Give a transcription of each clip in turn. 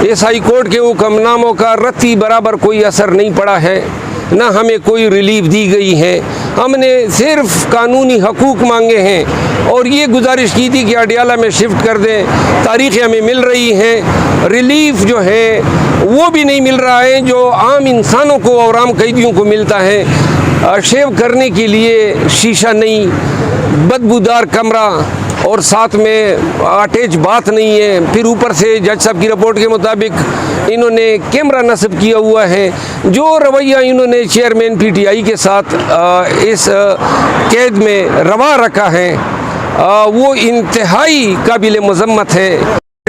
इस high court के हुक्मनामों का रत्ती बराबर कोई असर नहीं पड़ा है, ना हमें कोई रिलीफ दी गई है। हमने सिर्फ कानूनी हकूक़ मांगे हैं और ये गुजारिश की थी कि अडियाला में शिफ्ट कर दें। तारीख़ें हमें मिल रही हैं, रिलीफ जो है वो भी नहीं मिल रहा है जो आम इंसानों को और आम कैदियों को मिलता है। शेव करने के लिए शीशा नहीं, बदबूदार कमरा और साथ में अटैच बात नहीं है। फिर ऊपर से जज साहब की रिपोर्ट के मुताबिक इन्होंने कैमरा नस्ब किया हुआ है। जो रवैया इन्होंने चेयरमैन पीटीआई के साथ इस कैद में रवा रखा है वो इंतहाई काबिल मज़म्मत है।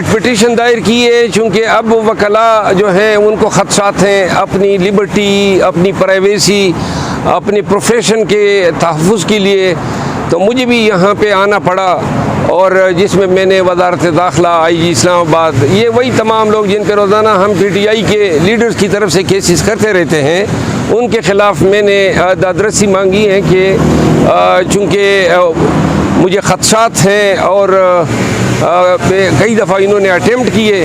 पिटीशन दायर की है चूँकि अब वकला जो हैं उनको ख़दशात हैं अपनी लिबर्टी, अपनी प्राइवेसी, अपने प्रोफेशन के तहफ़्फ़ुज़ के लिए, तो मुझे भी यहाँ पे आना पड़ा। और जिसमें मैंने वज़ारत दाखिला, IG इस्लामाबाद, ये वही तमाम लोग जिन पे रोज़ाना हम PTI के लीडर्स की तरफ से केसेस करते रहते हैं, उनके ख़िलाफ़ मैंने दादरसी मांगी है कि चूँकि मुझे ख़दशात हैं और कई दफ़ा इन्होंने अटेम्प्ट किए,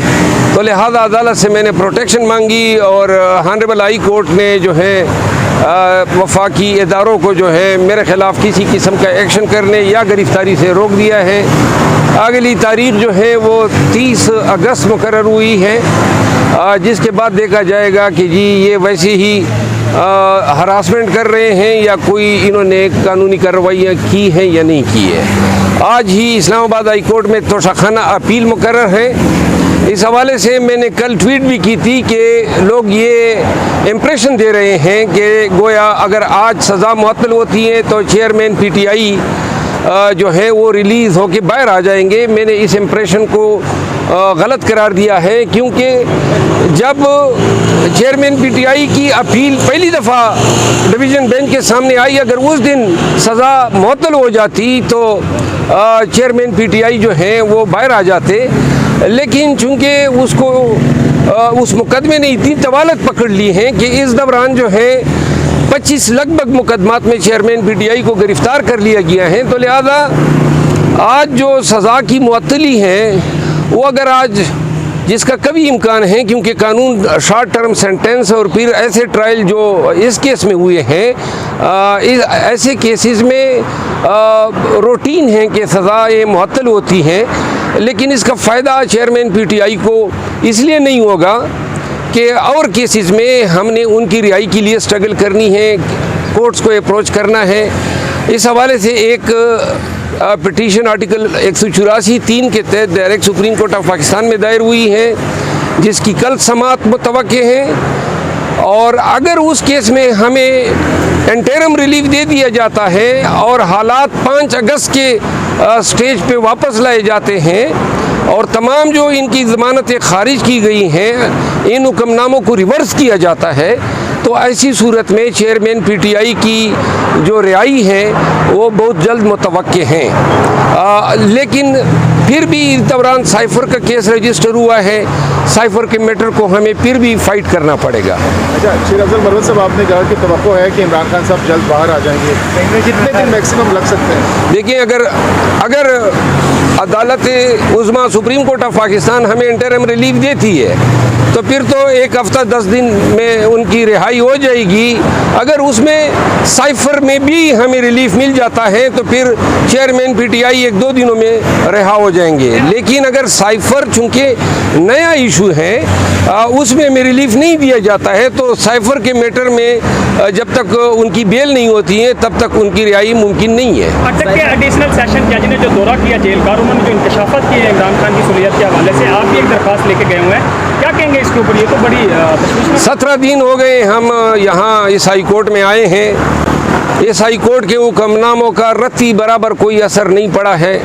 तो लिहाजा अदालत से मैंने प्रोटेक्शन मांगी और ऑनरेबल हाई कोर्ट ने जो है वफाकी इदारों को जो है मेरे ख़िलाफ़ किसी किस्म का एक्शन करने या गिरफ़्तारी से रोक दिया है। अगली तारीख़ जो है वो 30 अगस्त मुकर्रर हुई है, जिसके बाद देखा जाएगा कि जी ये वैसे ही हरासमेंट कर रहे हैं या कोई इन्होंने कानूनी कार्रवाइयाँ की हैं या नहीं की है। आज ही इस्लामाबाद हाई कोर्ट में तोशाखाना अपील मुकर्रर है। इस हवाले से मैंने कल ट्वीट भी की थी कि लोग ये इम्प्रेशन दे रहे हैं कि गोया अगर आज सज़ा मुअत्तल होती है तो चेयरमैन PTI जो है वो रिलीज़ होके बाहर आ जाएंगे। मैंने इस इम्प्रेशन को गलत करार दिया है, क्योंकि जब चेयरमैन PTI की अपील पहली दफ़ा डिवीज़न बेंच के सामने आई, अगर उस दिन सज़ा मुअत्तल हो जाती तो चेयरमैन PTI जो हैं वो बाहर आ जाते। लेकिन चूँकि उसको उस मुकदमे ने इतनी तवालत पकड़ ली है कि इस दौरान जो है 25 लगभग मुकदमात में चेयरमैन PTI को गिरफ़्तार कर लिया गया है। तो लिहाजा आज जो सज़ा की मुअत्तली है वो अगर आज जिसका कभी इम्कान है, क्योंकि कानून शॉर्ट टर्म सेंटेंस और फिर ऐसे ट्रायल जो इस केस में हुए हैं, ऐसे केसेस में रूटीन है कि सज़ाएँ मुअत्तल होती हैं, लेकिन इसका फ़ायदा चेयरमैन PTI को इसलिए नहीं होगा कि और केसेस में हमने उनकी रिहाई के लिए स्ट्रगल करनी है, कोर्ट्स को अप्रोच करना है। इस हवाले से एक पिटीशन आर्टिकल 184(3) के तहत direct supreme court of Pakistan में दायर हुई है, जिसकी कल समाअत मुतवक्के है। और अगर उस केस में हमें इंटरिम रिलीफ दे दिया जाता है और हालात 5 अगस्त के स्टेज पे वापस लाए जाते हैं और तमाम जो इनकी ज़मानतें खारिज की गई हैं, इन हुक्मनामों को रिवर्स किया जाता है, तो ऐसी सूरत में चेयरमैन PTI की जो रिहाई है वो बहुत जल्द मुतवक्के हैं। लेकिन फिर भी इस दौरान साइफ़र का केस रजिस्टर हुआ है, साइफ़र के मैटर को हमें फिर भी फाइट करना पड़ेगा। अच्छा, शेर अफजल मरवत साहब, आपने कहा कि तवक्को है कि इमरान खान साहब जल्द बाहर आ जाएंगे, कितने दिन मैक्सिमम लग सकते हैं? देखिए, अगर अदालत उज़्मा सुप्रीम कोर्ट ऑफ पाकिस्तान हमें इंटरिम रिलीफ देती है तो फिर तो 1 हफ़्ता 10 दिन में उनकी रिहाई हो जाएगी। अगर उसमें साइफ़र में भी हमें रिलीफ मिल जाता है तो फिर चेयरमैन PTI 1-2 दिनों में रिहा हो जाएंगे। लेकिन अगर साइफ़र चूँकि नया इशू है उसमें हमें रिलीफ नहीं दिया जाता है तो साइफ़र के मैटर में जब तक उनकी बेल नहीं होती है तब तक उनकी रिहाई मुमकिन नहीं है। अटक के एडिशनल सेशन जज ने जो दौरा किया जेल का, उन्होंने जो इंकशाफत की है इमरान खान की सुलियत के हवाले से, आप भी एक दरख्वास्त लेके गए हुए हैं, क्या कहेंगे इसके ऊपर? ये तो बड़ी 17 दिन हो गए हम यहाँ इस हाई कोर्ट में आए हैं। इस हाई कोर्ट के हुक्मनामों का रत्ती बराबर कोई असर नहीं पड़ा है,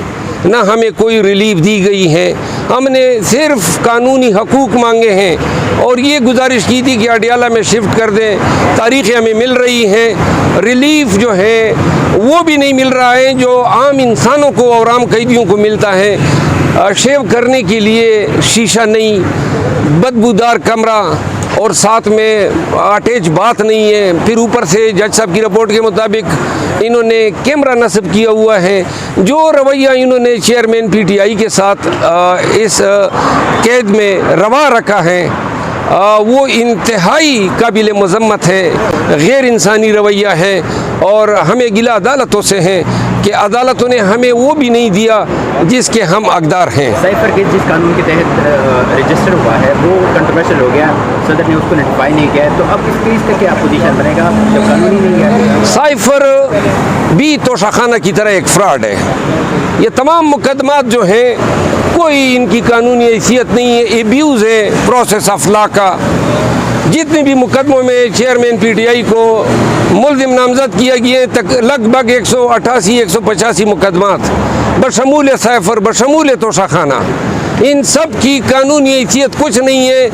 ना हमें कोई रिलीफ दी गई है। हमने सिर्फ कानूनी हकूक़ मांगे हैं और ये गुजारिश की थी कि अडियाला में शिफ्ट कर दें। तारीख़ें हमें मिल रही हैं, रिलीफ जो है वो भी नहीं मिल रहा है जो आम इंसानों को और आम कैदियों को मिलता है। शेव करने के लिए शीशा नहीं, बदबूदार कमरा اور ساتھ میں اٹیچ بات نہیں ہے. پھر اوپر سے جج صاحب کی رپورٹ کے مطابق انہوں نے کیمرہ نصب کیا ہوا ہے. جو رویہ انہوں نے چیئرمین پی ٹی آئی کے ساتھ اس قید میں روا رکھا ہے وہ انتہائی قابل مذمت ہے, غیر انسانی رویہ ہے. اور ہمیں گلہ عدالتوں سے ہیں کہ عدالتوں نے ہمیں وہ بھی نہیں دیا جس کے ہم حقدار ہیں. سائفر کیس جس قانون کے تحت رجسٹر ہوا ہے وہ کنٹروورشل ہو گیا, صدر نے اس کو نوٹیفائی نہیں کیا ہے, تو اب اس کیس کا کیا پوزیشن بنے گا جب قانون ہی نہیں ہے؟ سائفر بھی توشہ خانہ کی طرح ایک فراڈ ہے. یہ تمام مقدمات جو ہیں کوئی ان کی قانونی حیثیت نہیں ہے, ایبیوز ہے پروسیس آف لا کا. جتنے بھی مقدموں میں چیئرمین پی ٹی آئی کو ملزم نامزد کیا گیا تک لگ بھگ 188-185 مقدمات بشمول سائفر بشمول توشہ خانہ, ان سب کی قانونی حیثیت کچھ نہیں ہے.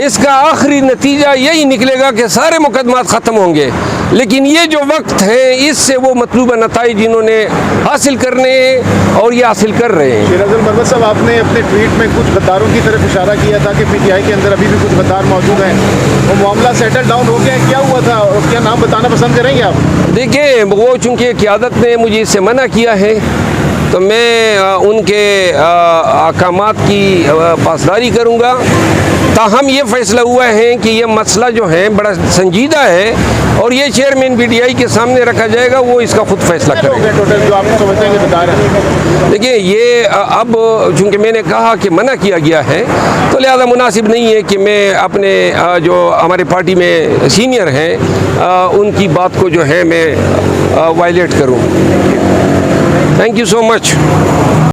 اس کا آخری نتیجہ یہی نکلے گا کہ سارے مقدمات ختم ہوں گے, لیکن یہ جو وقت ہے اس سے وہ مطلوبہ نتائج انہوں نے حاصل کرنے ہیں اور یہ حاصل کر رہے ہیں. شیراز المرود صاحب, آپ نے اپنے ٹویٹ میں کچھ غداروں کی طرف اشارہ کیا تھا کہ پی ٹی آئی کے اندر ابھی بھی کچھ غدار موجود ہیں, وہ معاملہ سیٹل ڈاؤن ہو گیا, کیا ہوا تھا اور کیا نام بتانا پسند کریں گے آپ؟ دیکھیں, وہ چونکہ قیادت نے مجھے اس سے منع کیا ہے تو میں ان کے احکامات کی پاسداری کروں گا. تاہم یہ فیصلہ ہوا ہے کہ یہ مسئلہ جو ہے بڑا سنجیدہ ہے اور یہ چیئرمین پی ٹی آئی کے سامنے رکھا جائے گا, وہ اس کا خود فیصلہ کرے گا. ٹوٹل جو آپ سمجھتے ہیں کہ غدار ہیں؟ دیکھیں, یہ اب چونکہ میں نے کہا کہ منع کیا گیا ہے تو لہذا مناسب نہیں ہے کہ میں اپنے جو ہمارے پارٹی میں سینئر ہیں ان کی بات کو جو ہے میں وائلیٹ کروں. Thank you so much.